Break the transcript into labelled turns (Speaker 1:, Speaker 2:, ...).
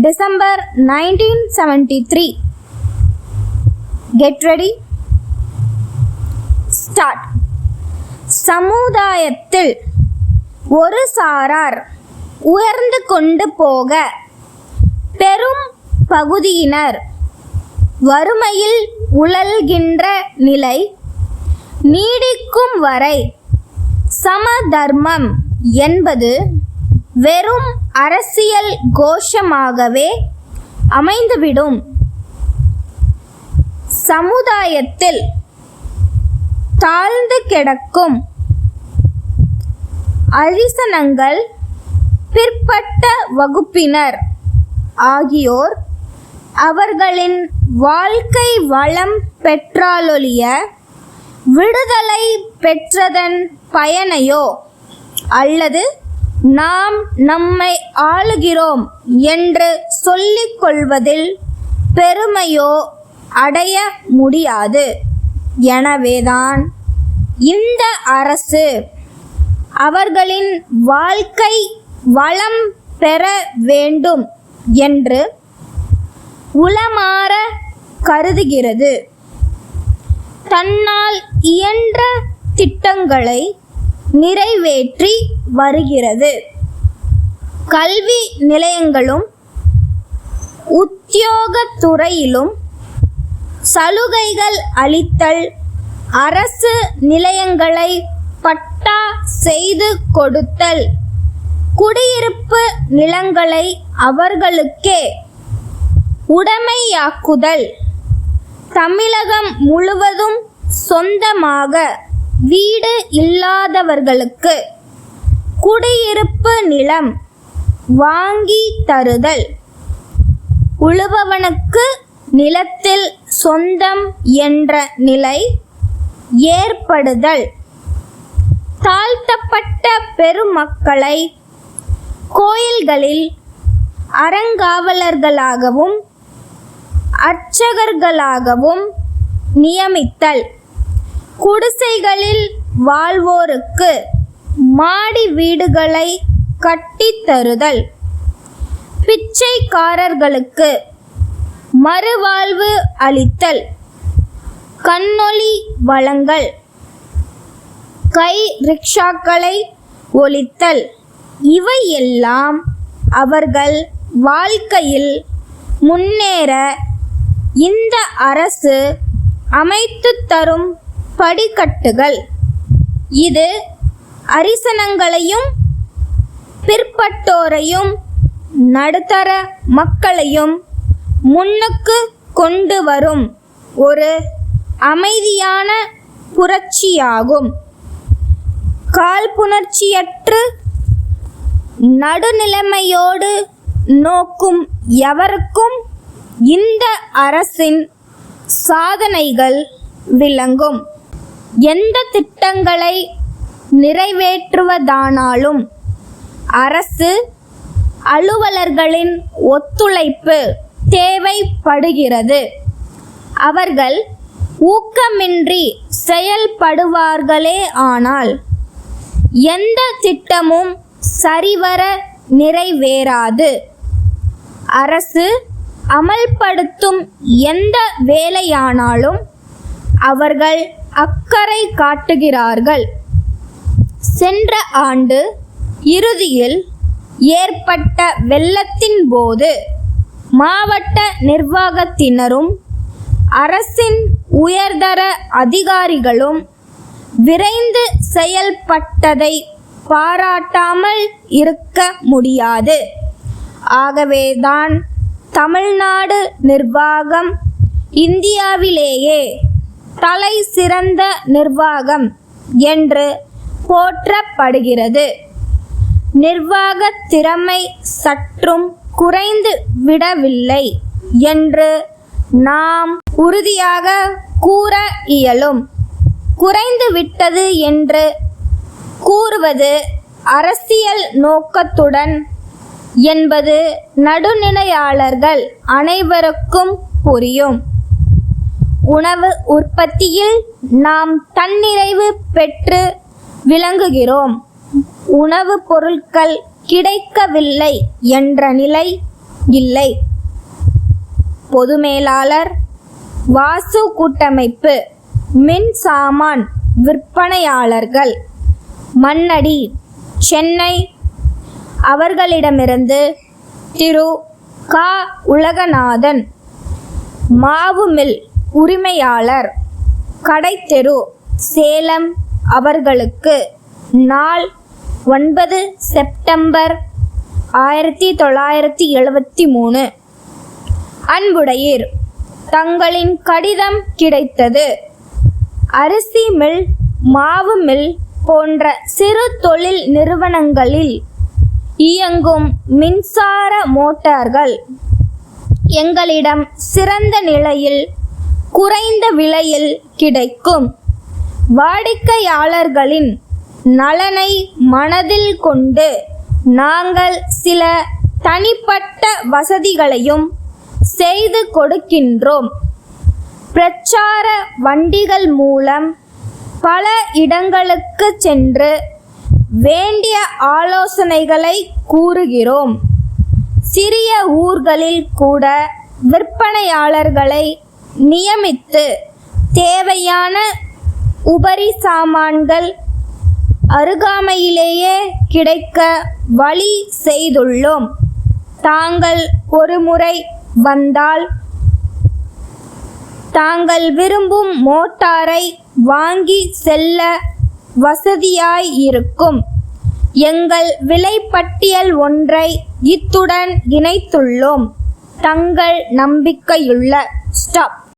Speaker 1: December 1973. Get ready. Start. சமுதாயத்தில் ஒரு சாரார் உயர்ந்து கொண்டு போக பெரும் பகுதியினர் வறுமையில் உழல்கின்ற நிலை நீடிக்கும் வரை சமதர்மம் என்பது வெறும் அரசியல் கோஷமாகவே அமைந்துவிடும். சமுதாயத்தில் தாழ்ந்து கிடக்கும் அரிசனங்கள், பிற்பட்ட வகுப்பினர் ஆகியோர் அவர்களின் வாழ்க்கை வளம் பெற்றாலொழிய விடுதலை பெற்றதன் பயனையோ அல்லது நாம் நம்மை ஆளுகிறோம் என்று சொல்லிக் கொள்வதில் பெருமையோ அடைய முடியாது. எனவேதான் இந்த அரசு அவர்களின் வாழ்க்கை வளம் பெற வேண்டும் என்று உளமாற கருதுகிறது. தன்னால் இயன்ற திட்டங்களை நிறைவேற்றி வருகிறது. கல்வி நிலையங்களும் உத்தியோகத்துறையிலும் சலுகைகள் அளித்தல், அரசு நிலையங்களை பட்டா செய்து கொடுத்தல், குடியிருப்பு நிலங்களை அவர்களுக்கே உடைமையாக்குதல், தமிழகம் முழுவதும் சொந்தமாக வீடு இல்லாதவர்களுக்கு குடியிருப்பு நிலம் வாங்கி தருதல், உழுபவனுக்கு நிலத்தில் சொந்தம் என்ற நிலை ஏற்படுதல், தாழ்த்தப்பட்ட பெருமக்களை கோயில்களில் அறங்காவலர்களாகவும் அர்ச்சகர்களாகவும் நியமித்தல், குடிசைகளில் வாழ்வோருக்கு மாடி வீடுகளை கட்டித்தருதல், பிச்சைக்காரர்களுக்கு மறுவாழ்வு அளித்தல், கண்ணொளி வழங்கல், கை ரிக்ஷாக்களை ஒழித்தல், இவையெல்லாம் அவர்கள் வாழ்க்கையில் முன்னேற இந்த அரசு அமைத்து தரும் படிக்கட்டுகள். இது அரிசனங்களையும் பிற்பட்டோரையும் நடுத்தர மக்களையும் முன்னுக்கு கொண்டு வரும் ஒரு அமைதியான புரட்சியாகும். காழ்ப்புணர்ச்சியற்று நடுநிலைமையோடு நோக்கும் எவருக்கும் இந்த அரசின் சாதனைகள் விளங்கும். எந்த திட்டங்களை நிறைவேற்றுவதானாலும் அரசு அலுவலர்களின் ஒத்துழைப்பு தேவைப்படுகிறது. அவர்கள் ஊக்கமின்றி செயல்படுவார்களே ஆனால் எந்த திட்டமும் சரிவர நிறைவேறாது. அரசு அமல்படுத்தும் எந்த வேலையானாலும் அவர்கள் அக்கறை காட்டுகிறார்கள். சென்ற ஆண்டு இறுதியில் ஏற்பட்ட வெள்ளத்தின் போது மாவட்ட நிர்வாகத்தினரும் அரசின் உயர்தர அதிகாரிகளும் விரைந்து செயல்பட்டதை பாராட்டாமல் இருக்க முடியாது. ஆகவேதான் தமிழ்நாடு நிர்வாகம் இந்தியாவிலேயே தலை சிறந்த நிர்வாகம் என்று போற்றப்படுகிறது. நிர்வாக திறமை சற்றும் குறைந்து விடவில்லை என்று நாம் உறுதியாக கூற இயலும். குறைந்து விட்டது என்று கூறுவது அரசியல் நோக்கத்துடன் என்பது நடுநிலையாளர்கள் அனைவருக்கும் புரியும். உணவு உற்பத்தியில் நாம் தன்னிறைவு பெற்று விளங்குகிறோம். உணவுப் பொருட்கள் கிடைக்கவில்லை என்ற நிலை இல்லை. பொது மேலாளர், வாசு கூட்டமைப்பு, மின் சாமான் விற்பனையாளர்கள், மண்ணடி, சென்னை அவர்களிடமிருந்து திரு க. உலகநாதன், மாவு மில் உரிமையாளர், கடைத்தெரு, சேலம் அவர்களுக்கு நாள் 9 செப்டம்பர் 1973. அன்புடையீர், தங்களின் கடிதம் கிடைத்தது. அரிசி மில், மாவு மில் போன்ற சிறு தொழில் நிறுவனங்களில் இயங்கும் மின்சார மோட்டார்கள் எங்களிடம் சிறந்த நிலையில் குறைந்த விலையில் கிடைக்கும். வாடிக்கையாளர்களின் நலனை மனதில் கொண்டு நாங்கள் சில தனிப்பட்ட வசதிகளையும் செய்து கொடுக்கின்றோம். பிரச்சார வண்டிகள் மூலம் பல இடங்களுக்கு சென்று வேண்டிய ஆலோசனைகளை கூறுகிறோம். சிறிய ஊர்களில் கூட விற்பனையாளர்களை நியமித்து தேவையான உபரி சாமான்கள் அருகாமையிலேயே கிடைக்க வழி செய்துள்ளோம். தாங்கள் ஒருமுறை வந்தால் தாங்கள் விரும்பும் மோட்டாரை வாங்கி செல்ல வசதியாயிருக்கும். எங்கள் விலைப்பட்டியல் ஒன்றை இத்துடன் இணைத்துள்ளோம். தங்கள் நம்பிக்கையுள்ள ஸ்டாப்.